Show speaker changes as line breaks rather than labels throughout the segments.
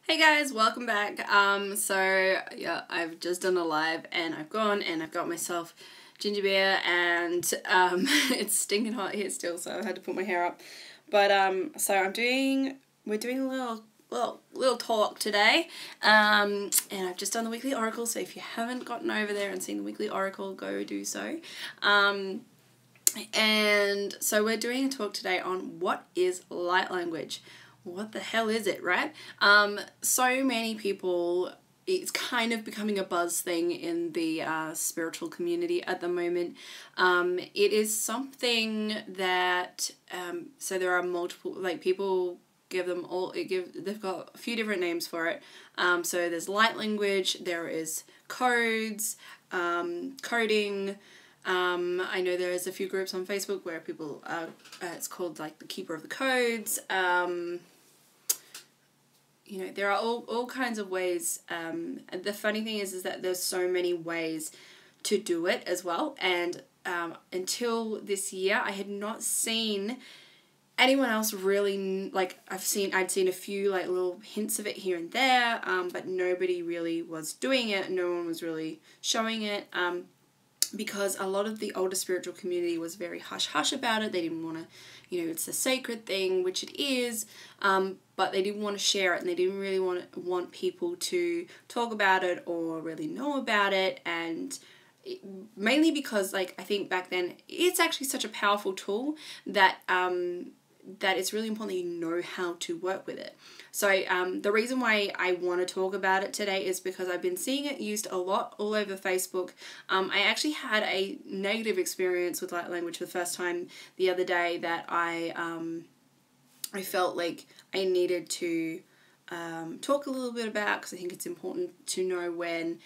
Hey guys, welcome back. Yeah, I've just done a live and I've gone and I've got myself ginger beer and it's stinking hot here still, so I had to put my hair up. But so we're doing a little talk today. And I've just done the weekly oracle, so if you haven't gotten over there and seen the weekly oracle, go do so. And so we're doing a talk today on what is light language. What the hell is it, right? So many people, it's kind of becoming a buzz thing in the spiritual community at the moment. It is something that, so there are multiple, like people give them all, they've got a few different names for it. So there's light language, there is codes, coding. I know there's a few groups on Facebook where people it's called like the Keeper of the Codes. You know, there are all kinds of ways. And the funny thing is that there's so many ways to do it as well. And until this year, I had not seen anyone else really, like, I'd seen a few like little hints of it here and there, but nobody really was doing it. No one was really showing it. Because a lot of the older spiritual community was very hush-hush about it. They didn't want to, you know, it's a sacred thing, which it is, but they didn't want to share it, and they didn't really want people to talk about it or really know about it, and mainly because, like, I think back then, it's actually such a powerful tool that that it's really important that you know how to work with it. So the reason why I want to talk about it today is because I've been seeing it used a lot all over Facebook. I actually had a negative experience with light language for the first time the other day that I felt like I needed to talk a little bit about, because I think it's important to know when,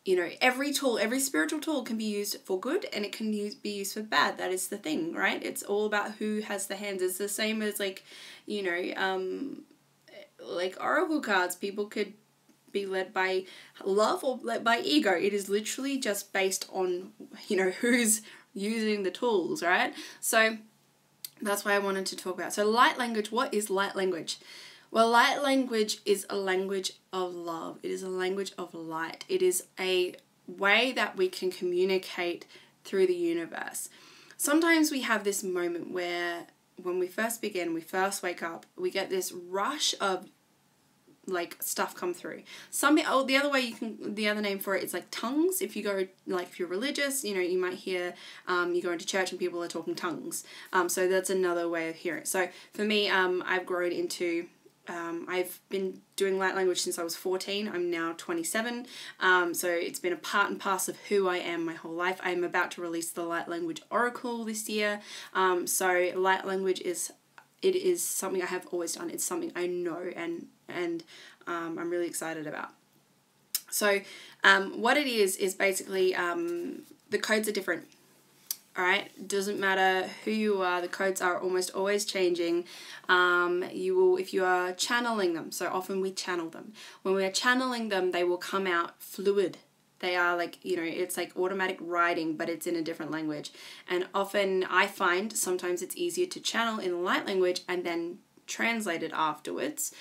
you know, every spiritual tool can be used for good and it can be used for bad. That is the thing, right? It's all about who has the hands. It's the same as, like, you know, like oracle cards. People could be led by love or led by ego. It is literally just based on, you know, who's using the tools, right? So that's why I wanted to talk about. So light language, what is light language? Well, light language is a language of love. It is a language of light. It is a way that we can communicate through the universe. Sometimes we have this moment where when we first begin, we first wake up, we get this rush of like stuff come through. The other name for it is like tongues. If you go, like, if you're religious, you know, you might hear, you go into church and people are talking tongues. So that's another way of hearing it. So for me, I've grown into, I've been doing light language since I was 14. I'm now 27. So it's been a part and parcel of who I am my whole life. I'm about to release the Light Language Oracle this year. So light language is something I have always done. It's something I know and I'm really excited about. So what it is basically the codes are different. Alright, doesn't matter who you are, the codes are almost always changing. If you are channeling them, so often we channel them. When we are channeling them, they will come out fluid. They are like, you know, it's like automatic writing, but it's in a different language. And often I find sometimes it's easier to channel in light language and then translate it afterwards,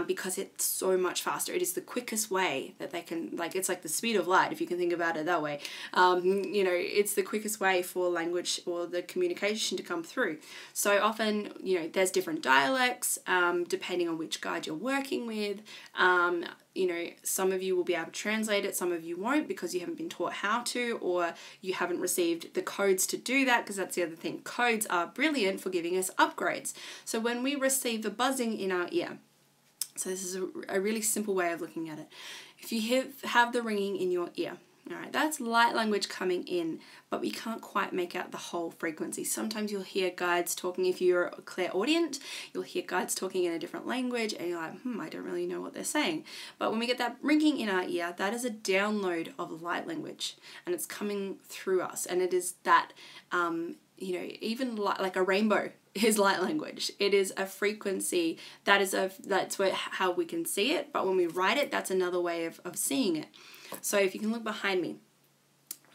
because it's so much faster. It is the quickest way that they can, like, it's like the speed of light, if you can think about it that way. You know, it's the quickest way for language or the communication to come through. So often, you know, there's different dialects, depending on which guide you're working with. You know, some of you will be able to translate it, some of you won't, because you haven't been taught how to, or you haven't received the codes to do that, because that's the other thing. Codes are brilliant for giving us upgrades. So when we receive the buzzing in our ear, so this is a really simple way of looking at it. If you have the ringing in your ear, alright, that's light language coming in, but we can't quite make out the whole frequency. Sometimes you'll hear guides talking, if you're a clairaudient, you'll hear guides talking in a different language, and you're like, I don't really know what they're saying. But when we get that ringing in our ear, that is a download of light language, and it's coming through us, and it is that, you know, even like a rainbow is light language. It is a frequency that's how we can see it, but when we write it, that's another way of seeing it. So if you can look behind me,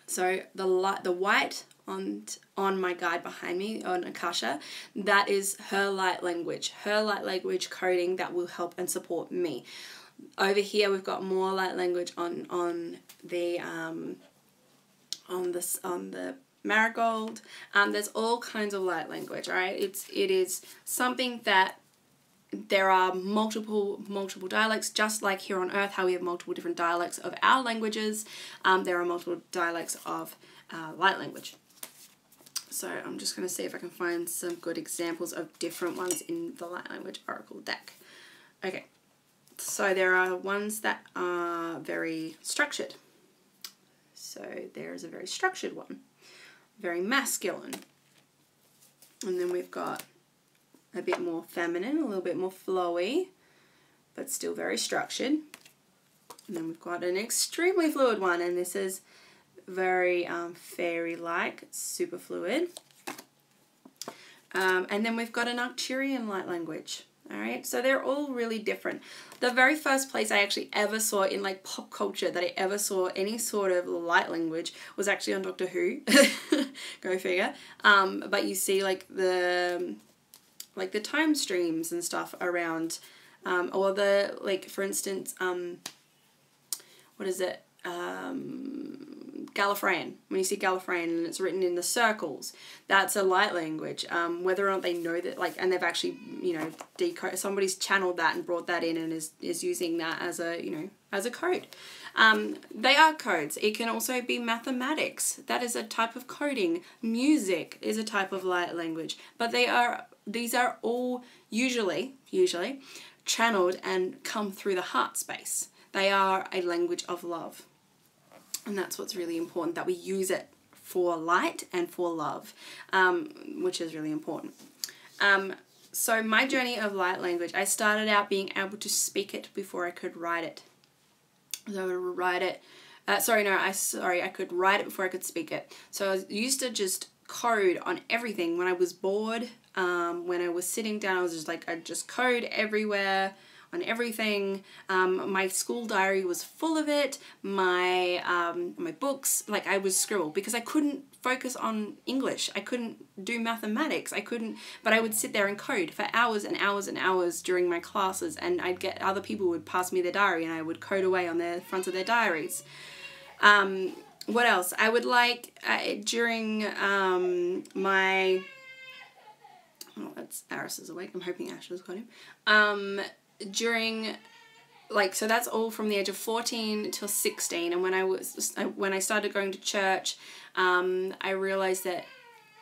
so the white on my guide behind me, on Akasha, that is her light language coding that will help and support me. Over here we've got more light language on the marigold. There's all kinds of light language, all right? It is something that there are multiple dialects, just like here on Earth, how we have multiple different dialects of our languages. There are multiple dialects of light language. So I'm just going to see if I can find some good examples of different ones in the light language oracle deck. Okay, so there are ones that are very structured. So there's a very structured one, very masculine. And then we've got a bit more feminine, a little bit more flowy, but still very structured. And then we've got an extremely fluid one, and this is very fairy-like, super fluid. And then we've got an Arcturian light language. All right, so they're all really different. The very first place I actually ever saw in like pop culture that I ever saw any sort of light language was actually on Doctor Who. Go figure. But you see like the time streams and stuff around, or the, like, for instance, what is it? Gallifreyan. When you see Gallifreyan and it's written in the circles, that's a light language. Whether or not they know that, like, and they've actually, you know, somebody's channeled that and brought that in and is using that as a, you know, as a code. They are codes. It can also be mathematics. That is a type of coding. Music is a type of light language. But these are all usually channeled and come through the heart space. They are a language of love. And that's what's really important, that we use it for light and for love, which is really important. So my journey of light language, I started out being able to speak it before I could write it. So I would write it. I could write it before I could speak it. So I used to just code on everything. When I was bored, when I was sitting down, I was just like, I'd just code everywhere, on everything. My school diary was full of it. My books, like, I would scribble because I couldn't focus on English. I couldn't do mathematics. But I would sit there and code for hours and hours and hours during my classes, and other people would pass me their diary and I would code away on the front of their diaries. What else? I would like, during my... Oh, that's Aris is awake. I'm hoping Ashley's got him. So that's all from the age of 14 till 16, and when I started going to church, I realized that,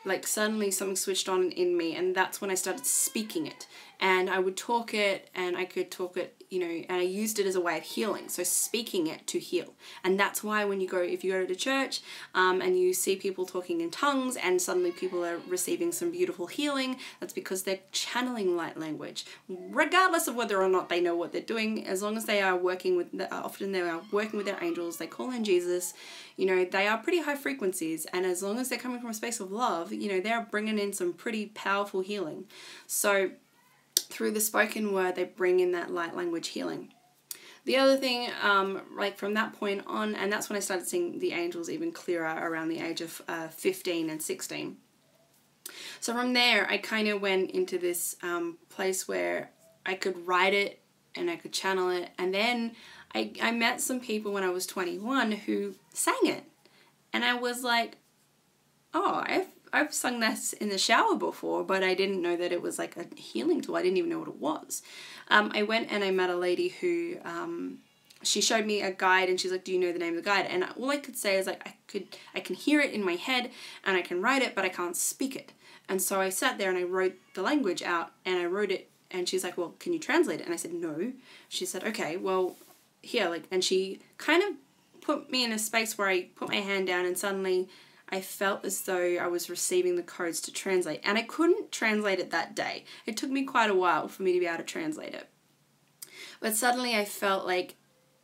like, suddenly something switched on in me, and that's when I started speaking it. And I would talk it, and I could talk it, you know, and I used it as a way of healing. So speaking it to heal. And that's why if you go to church, and you see people talking in tongues, and suddenly people are receiving some beautiful healing, that's because they're channeling light language. Regardless of whether or not they know what they're doing, as long as they are often they are working with their angels, they call in Jesus, you know, they are pretty high frequencies. And as long as they're coming from a space of love, you know, they're bringing in some pretty powerful healing. So through the spoken word, they bring in that light language healing. The other thing, like from that point on, and that's when I started seeing the angels even clearer around the age of 15 and 16. So from there, I kind of went into this place where I could write it and I could channel it. And then I met some people when I was 21 who sang it. And I was like, oh, I've sung this in the shower before, but I didn't know that it was like a healing tool. I didn't even know what it was. I went and I met a lady who, she showed me a guide, and she's like, do you know the name of the guide? And all I could say is like, I can hear it in my head and I can write it, but I can't speak it. And so I sat there and I wrote the language out, and I wrote it, and she's like, well, can you translate it? And I said, no. She said, okay, well, here, like, and she kind of put me in a space where I put my hand down, and suddenly I felt as though I was receiving the codes to translate, and I couldn't translate it that day. It took me quite a while for me to be able to translate it. But suddenly I felt like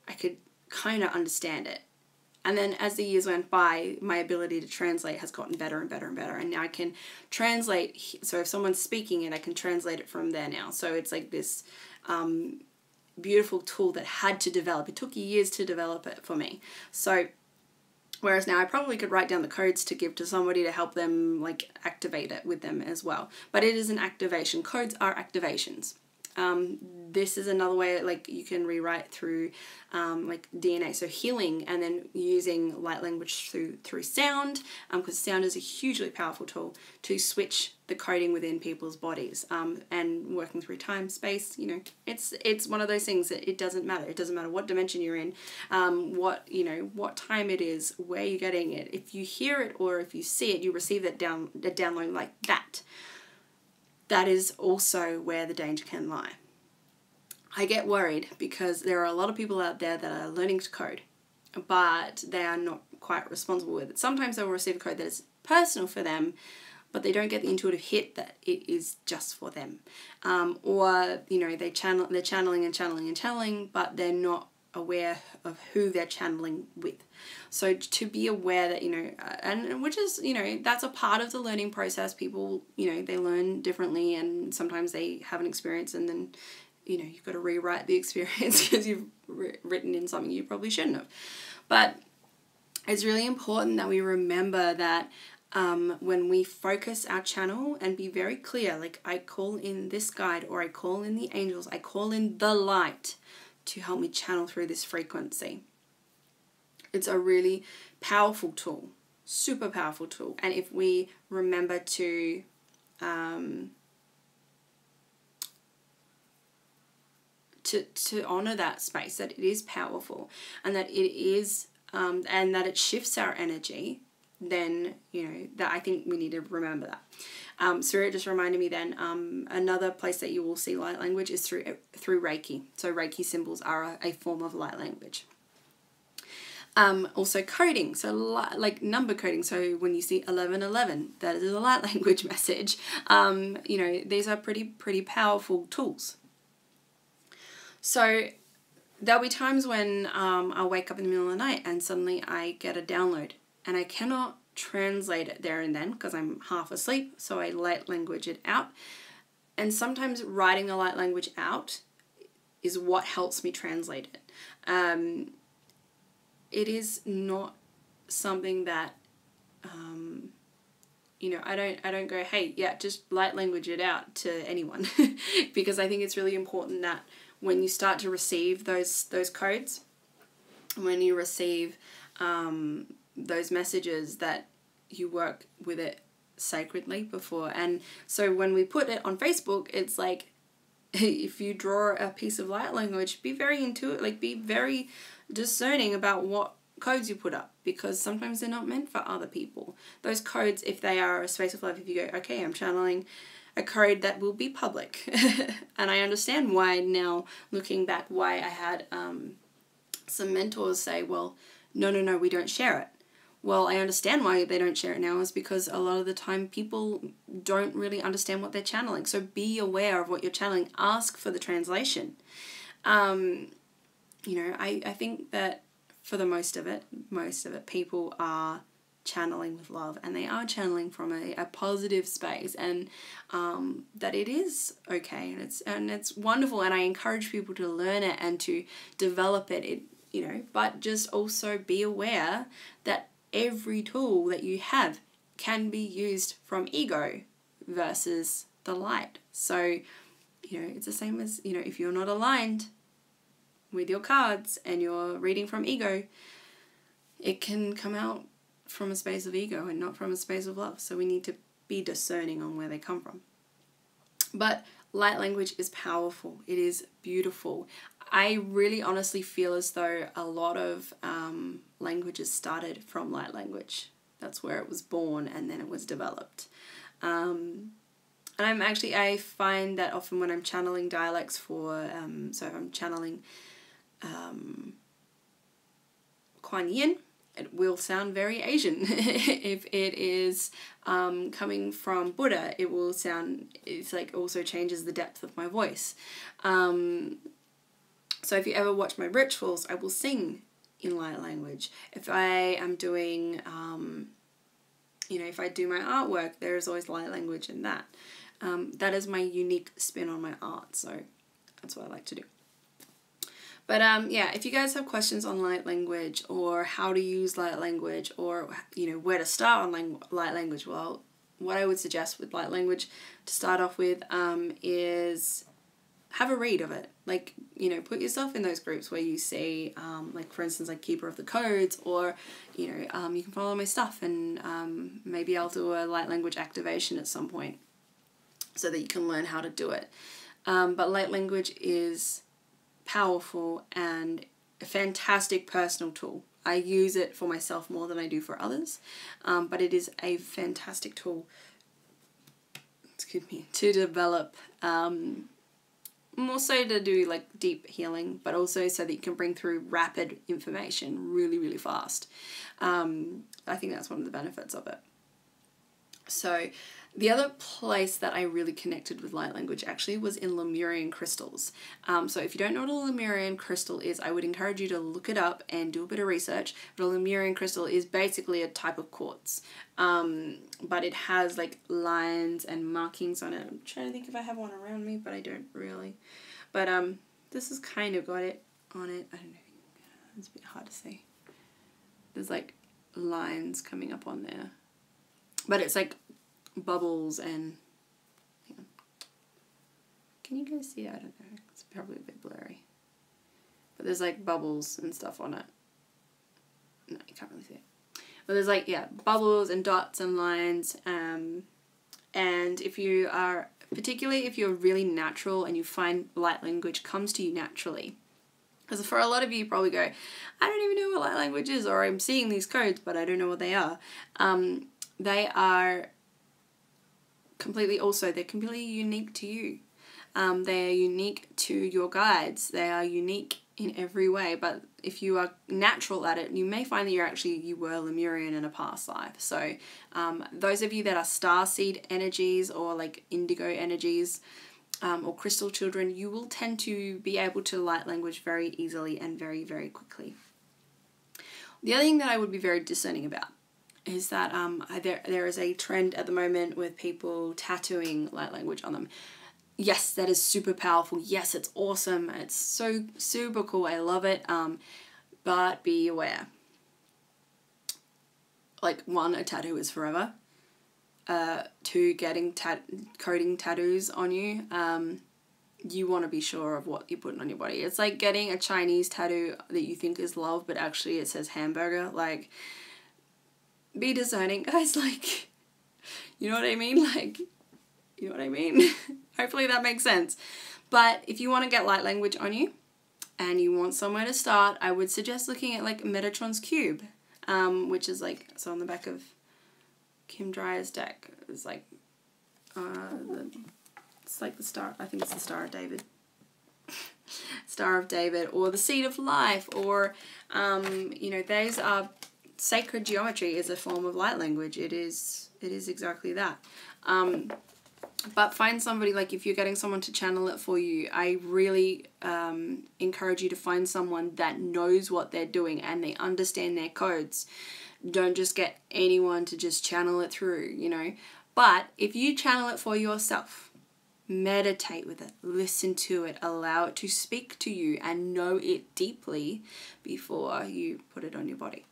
I could kind of understand it. And then as the years went by, my ability to translate has gotten better and better and better. And now I can translate, so if someone's speaking it, I can translate it from there now. So it's like this beautiful tool that had to develop. It took years to develop it for me. So whereas now I probably could write down the codes to give to somebody to help them, like, activate it with them as well. But it is an activation. Codes are activations. This is another way, like, you can rewrite through like DNA, so healing, and then using light language through sound, because sound is a hugely powerful tool to switch the coding within people's bodies, and working through time, space. You know, it's one of those things that it doesn't matter. It doesn't matter what dimension you're in, what time it is, where you're getting it. If you hear it or if you see it, you receive that download like that. That is also where the danger can lie. I get worried because there are a lot of people out there that are learning to code, but they are not quite responsible with it. Sometimes they'll receive a code that is personal for them, but they don't get the intuitive hit that it is just for them. Or, they're channeling, but they're not aware of who they're channeling with. So to be aware that, and which is, that's a part of the learning process. People, they learn differently, and sometimes they have an experience and then, you've got to rewrite the experience because you've written in something you probably shouldn't have. But it's really important that we remember that when we focus our channel and be very clear, like, I call in this guide, or I call in the angels, I call in the light to help me channel through this frequency. It's a really powerful tool, super powerful tool. And if we remember to honor that space, that it is powerful, and that it is and that it shifts our energy, then that I think we need to remember that. Spirit just reminded me then, another place that you will see light language is through Reiki. So Reiki symbols are a form of light language. Also coding, so like number coding. So when you see 1111, that is a light language message. These are pretty powerful tools. So there'll be times when I'll wake up in the middle of the night and suddenly I get a download, and I cannot translate it there and then because I'm half asleep, so I light language it out. And sometimes writing a light language out is what helps me translate it. It is not something that I don't go, hey, yeah, just light language it out to anyone because I think it's really important that when you start to receive those codes, when you receive those messages, that you work with it sacredly before. And so when we put it on Facebook, it's like, if you draw a piece of light language, be very intuitive, like be very discerning about what codes you put up, because sometimes they're not meant for other people. Those codes, if they are a space of love, if you go, okay, I'm channeling a code that will be public. And I understand why now, looking back, why I had some mentors say, well, no, we don't share it. Well, I understand why they don't share it now, is because a lot of the time people don't really understand what they're channeling. So be aware of what you're channeling. Ask for the translation. I think that for the most of it, people are channeling with love, and they are channeling from a positive space, and that it is okay, and it's wonderful, and I encourage people to learn it and to develop it. But just also be aware that every tool that you have can be used from ego versus the light. So, it's the same as, if you're not aligned with your cards and you're reading from ego, it can come out from a space of ego and not from a space of love. So we need to be discerning on where they come from. But light language is powerful. It is beautiful. I really honestly feel as though a lot of languages started from light language. That's where it was born, and then it was developed. And I find that often when I'm channeling dialects so if I'm channeling Kuan Yin, it will sound very Asian. If it is coming from Buddha, it's like also changes the depth of my voice. So if you ever watch my rituals, I will sing in light language. If I am doing, if I do my artwork, there is always light language in that. That is my unique spin on my art, so that's what I like to do. But if you guys have questions on light language, or how to use light language, or where to start on light language, well, what I would suggest with light language to start off with is have a read of it. Like, you know, put yourself in those groups where you see, like, for instance, like Keeper of the Codes, or, you know, you can follow my stuff, and maybe I'll do a light language activation at some point so that you can learn how to do it. But light language is powerful and a fantastic personal tool. I use it for myself more than I do for others, but it is a fantastic tool, excuse me, to develop, more so to do like deep healing, but also so that you can bring through rapid information really, really fast. I think that's one of the benefits of it. So the other place that I really connected with light language actually was in Lemurian crystals. So if you don't know what a Lemurian crystal is, I would encourage you to look it up and do a bit of research. But a Lemurian crystal is basically a type of quartz. But it has like lines and markings on it. I'm trying to think if I have one around me, but I don't really. But this has kind of got it on it. I don't know. It's a bit hard to see. There's like lines coming up on there. But it's like bubbles and, hang on. Can you guys see it? I don't know. It's probably a bit blurry. But there's like bubbles and stuff on it. No, you can't really see it. But there's like, yeah, bubbles and dots and lines. And if you are, particularly if you're really natural and you find light language comes to you naturally. Because for a lot of you probably go, I don't even know what light language is, or I'm seeing these codes, but I don't know what they are. They are they're completely unique to you. They are unique to your guides. They are unique in every way, but if you are natural at it, you may find that you were Lemurian in a past life. So those of you that are starseed energies or like indigo energies, or crystal children, you will tend to be able to light language very easily and very, very quickly. The other thing that I would be very discerning about is that there is a trend at the moment with people tattooing light language on them. Yes, that is super powerful. Yes, it's awesome. It's so super cool. I love it. But be aware. Like, 1, a tattoo is forever. 2, getting coding tattoos on you. You want to be sure of what you're putting on your body. It's like getting a Chinese tattoo that you think is love, but actually it says hamburger. Like, be discerning, guys. Like, you know what I mean? Like, you know what I mean? Hopefully that makes sense. But if you want to get light language on you and you want somewhere to start, I would suggest looking at like Metatron's Cube, which is like, so on the back of Kim Dreyer's deck, it's like, it's like the star, I think it's the Star of David. Star of David, or the Seed of Life, or, you know, those are, sacred geometry is a form of light language. It is exactly that. But find somebody, like if you're getting someone to channel it for you, I really encourage you to find someone that knows what they're doing and they understand their codes. Don't just get anyone to just channel it through, you know. But if you channel it for yourself, meditate with it, listen to it, allow it to speak to you and know it deeply before you put it on your body.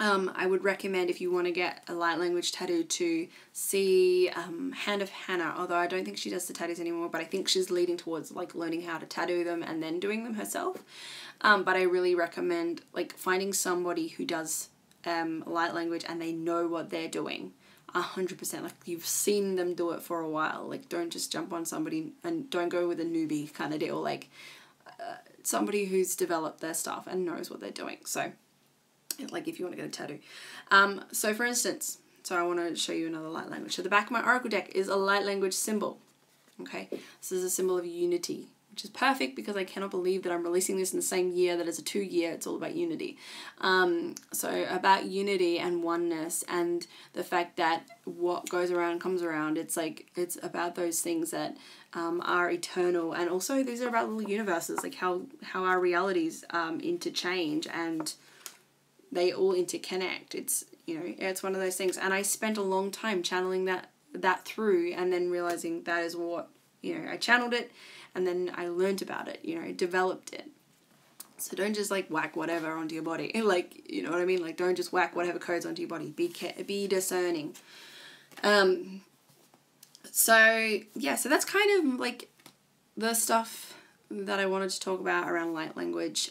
I would recommend, if you want to get a light language tattoo, to see Hand of Hannah, although I don't think she does the tattoos anymore, but I think she's leading towards like learning how to tattoo them and then doing them herself. But I really recommend like finding somebody who does light language and they know what they're doing 100%. Like, you've seen them do it for a while. Like, don't just jump on somebody and don't go with a newbie kind of deal. Like, somebody who's developed their stuff and knows what they're doing. So, like, if you want to get a tattoo. So for instance, so I want to show you another light language. So the back of my oracle deck is a light language symbol. Okay, this is a symbol of unity, which is perfect because I cannot believe that I'm releasing this in the same year that is a 2-year. It's all about unity. So about unity and oneness, and the fact that what goes around comes around. It's like, it's about those things that are eternal, and also these are about little universes, like how our realities interchange and they all interconnect. It's, you know, it's one of those things. And I spent a long time channeling that through, and then realizing that is what, you know, I channeled it and then I learned about it, you know, developed it. So don't just like whack whatever onto your body. Like, you know what I mean? Like, don't just whack whatever codes onto your body. Be discerning. So yeah, so that's kind of like the stuff that I wanted to talk about around light language,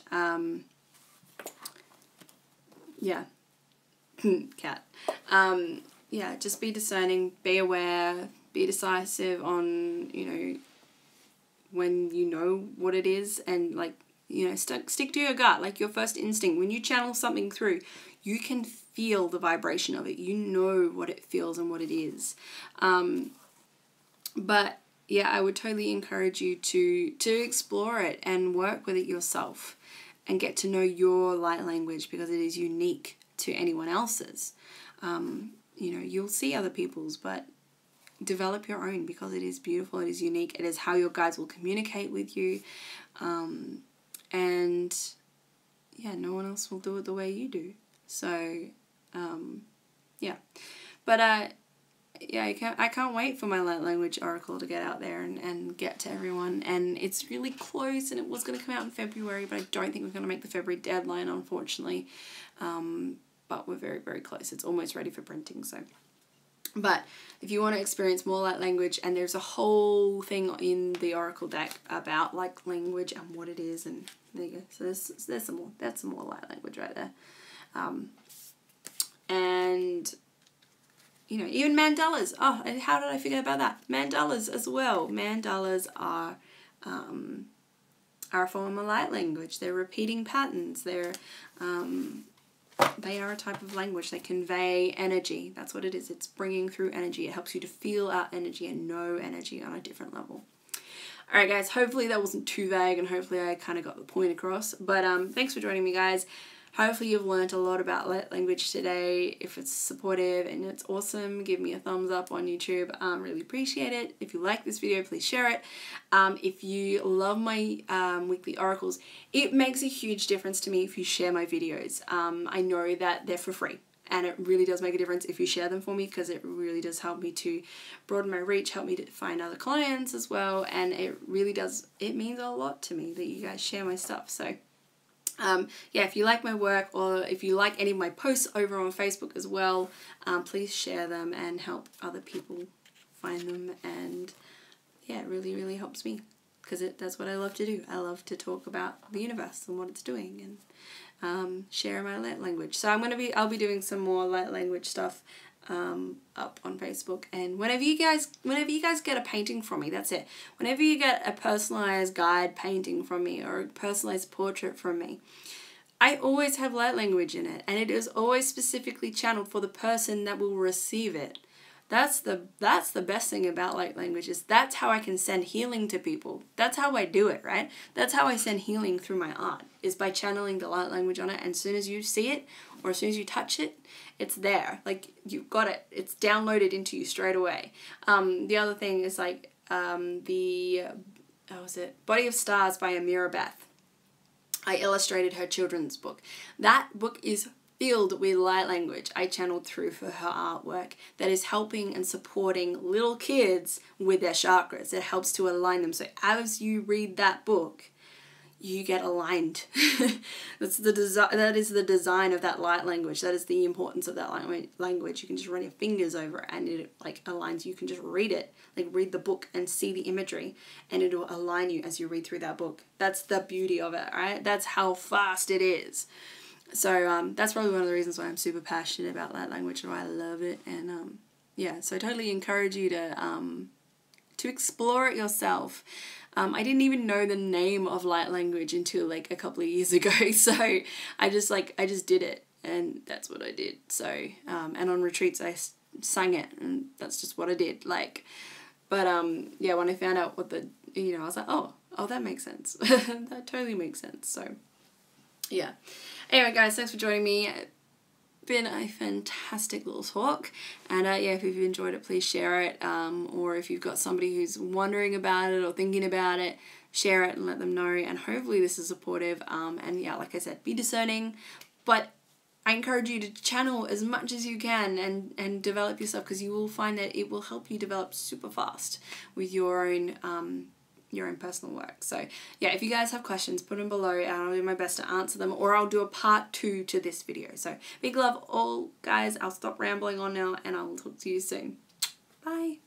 yeah, cat. Yeah, just be discerning, be aware, be decisive on, you know, when you know what it is, and like, you know, stick to your gut, like your first instinct. When you channel something through, you can feel the vibration of it. You know what it feels and what it is. But yeah, I would totally encourage you to explore it and work with it yourself and get to know your light language, because it is unique to anyone else's. You know, you'll see other people's, but develop your own, because it is beautiful, it is unique, it is how your guides will communicate with you. And yeah, no one else will do it the way you do. So, yeah. But yeah, I can't wait for my light language oracle to get out there and get to everyone. And it's really close, and it was going to come out in February, but I don't think we're going to make the February deadline, unfortunately. But we're very, very close. It's almost ready for printing, so. But if you want to experience more light language, and there's a whole thing in the oracle deck about like language and what it is, and there you go. So there's some more. That's some more light language right there. And you know, even mandalas. Oh, and how did I forget about that? Mandalas as well. Mandalas are a form of light language. They're repeating patterns. They are a type of language. They convey energy. That's what it is. It's bringing through energy. It helps you to feel out energy and know energy on a different level. Alright guys, hopefully that wasn't too vague, and hopefully I kind of got the point across. But thanks for joining me, guys. Hopefully you've learned a lot about light language today. If it's supportive and it's awesome, give me a thumbs up on YouTube. Really appreciate it. If you like this video, please share it. If you love my weekly oracles, it makes a huge difference to me if you share my videos. I know that they're for free, and it really does make a difference if you share them for me, because it really does help me to broaden my reach, help me to find other clients as well, and it really does, it means a lot to me that you guys share my stuff. So yeah, if you like my work, or if you like any of my posts over on Facebook as well, please share them and help other people find them. And yeah, it really, really helps me, because that's what I love to do. I love to talk about the universe and what it's doing, and share my light language. So I'll be doing some more light language stuff up on Facebook. And whenever you guys get a painting from me, that's it. Whenever you get a personalized guide painting from me, or a personalized portrait from me, I always have light language in it, and it is always specifically channeled for the person that will receive it. That's the best thing about light language, is that's how I can send healing to people. That's how I do it, right? That's how I send healing through my art, is by channeling the light language on it. And as soon as you see it, or as soon as you touch it, it's there. Like, you've got it. It's downloaded into you straight away. The other thing is like Body of Stars by Amira Beth. I illustrated her children's book. That book is filled with light language I channeled through for her artwork that is helping and supporting little kids with their chakras. It helps to align them. So as you read that book, you get aligned. That is the design of that light language. That is the importance of that language. You can just run your fingers over it, and it like aligns. You can just read it, like read the book and see the imagery, and it'll align you as you read through that book. That's the beauty of it, right? That's how fast it is. So that's probably one of the reasons why I'm super passionate about light language and why I love it. And yeah, so I totally encourage you to explore it yourself. I didn't even know the name of light language until like a couple of years ago. So I just did it, and that's what I did. So and on retreats I sang it, and that's just what I did. Like, but yeah, when I found out what I was like, oh, that makes sense. That totally makes sense. So yeah. Anyway, guys, thanks for joining me. Been a fantastic little talk, and yeah, if you've enjoyed it, please share it, or if you've got somebody who's wondering about it or thinking about it, share it and let them know, and hopefully this is supportive. And yeah, like I said, be discerning, but I encourage you to channel as much as you can and develop yourself, because you will find that it will help you develop super fast with your own personal work. So yeah, if you guys have questions, put them below, and I'll do my best to answer them, or I'll do a part 2 to this video. So big love all, guys. I'll stop rambling on now, and I'll talk to you soon. Bye.